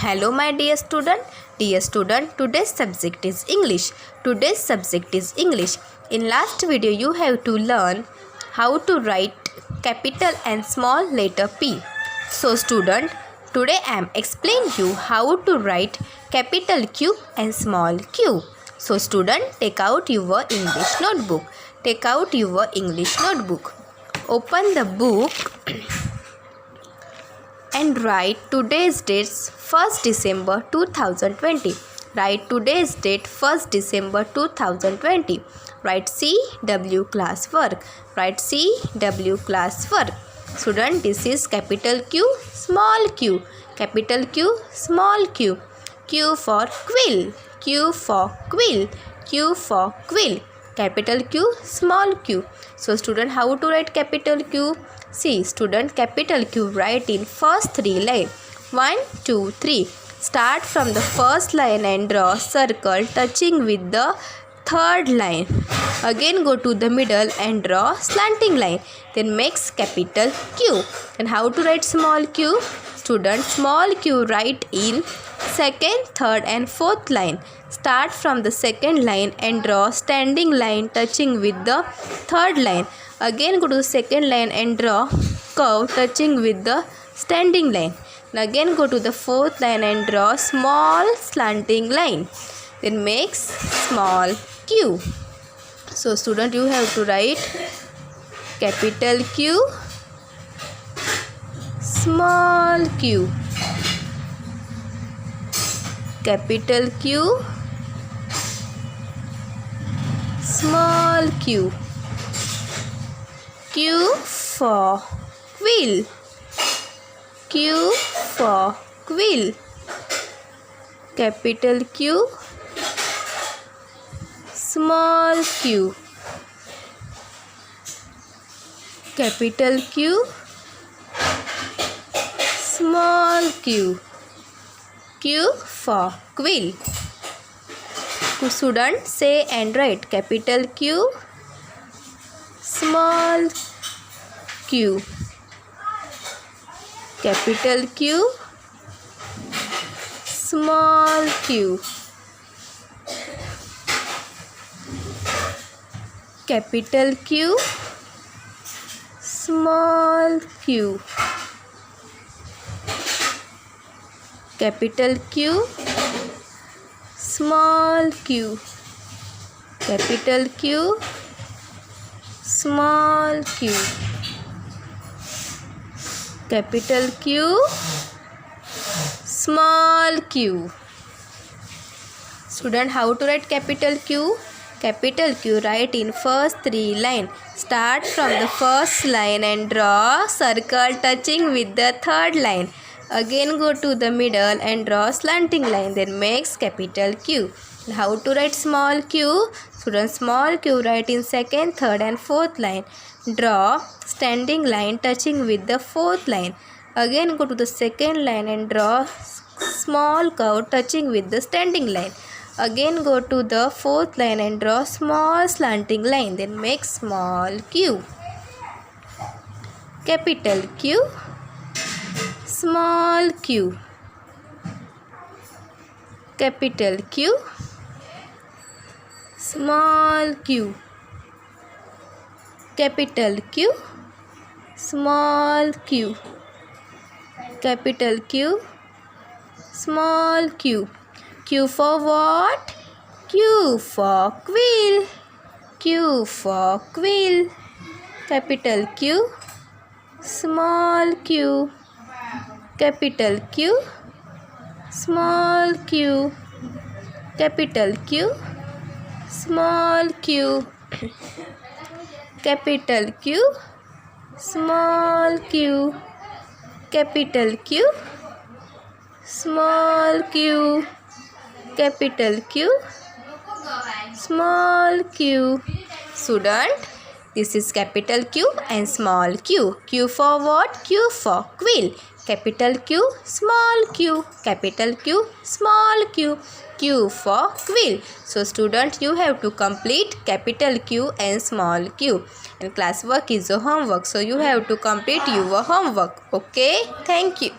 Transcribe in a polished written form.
Hello my dear student. Dear student, today's subject is English. Today's subject is English. In last video you have to learn how to write capital and small letter P. So student, today I am explain you how to write capital Q and small q. So student, take out your English notebook. Take out your English notebook. Open the book and write today's date 1st December 2020. Write today's date 1st December 2020. Write CW classwork. Write CW classwork. Student, this is capital Q, small q. Capital Q, small q. Q for quill. Q for quill. Q for quill. Capital Q, small q. So student, how to write capital Q? See student, capital Q write in first three line. 1, 2, 3. Start from the first line and draw circle touching with the third line. Again go to the middle and draw slanting line. Then makes capital Q. And how to write small q? Student, small q write in second, third and fourth line. Start from the second line and draw standing line touching with the third line. Again go to the second line and draw curve touching with the standing line. And again go to the fourth line and draw small slanting line. Then makes small q. So student, you have to write capital Q, small q. Capital Q, small q. Q for quill. Q for quill. Capital Q, small q. Capital Q, small q. Q for quill. Student, say and write capital Q, small q. Capital Q, small q. Capital Q, small q. Capital Q, small q. Capital Q, small q. Capital Q, small q. Student, how to write capital Q? Capital Q write in first three line. Start from the first line and draw circle touching with the third line. Again go to the middle and draw slanting line. Then makes capital Q. How to write small q? Student, small q write in second, third and fourth line. Draw standing line touching with the fourth line. Again go to the second line and draw small curve touching with the standing line. Again go to the fourth line and draw small slanting line. Then make small q. Capital Q, small q. Capital Q, small q. Capital Q, small q. Capital Q, small q. Q for what? Q for quill. Q for quill. Capital Q, small q. Capital Q, small q. Capital Q, small q. Capital Q, small q. Capital Q, small q. Capital Q, small q. Student, this is capital Q and small q. Q for what? Q for quill. Capital Q, small q. Capital Q, small q. Q for quill. So student, you have to complete capital Q and small q. And classwork is a homework. So you have to complete your homework. Okay. Thank you.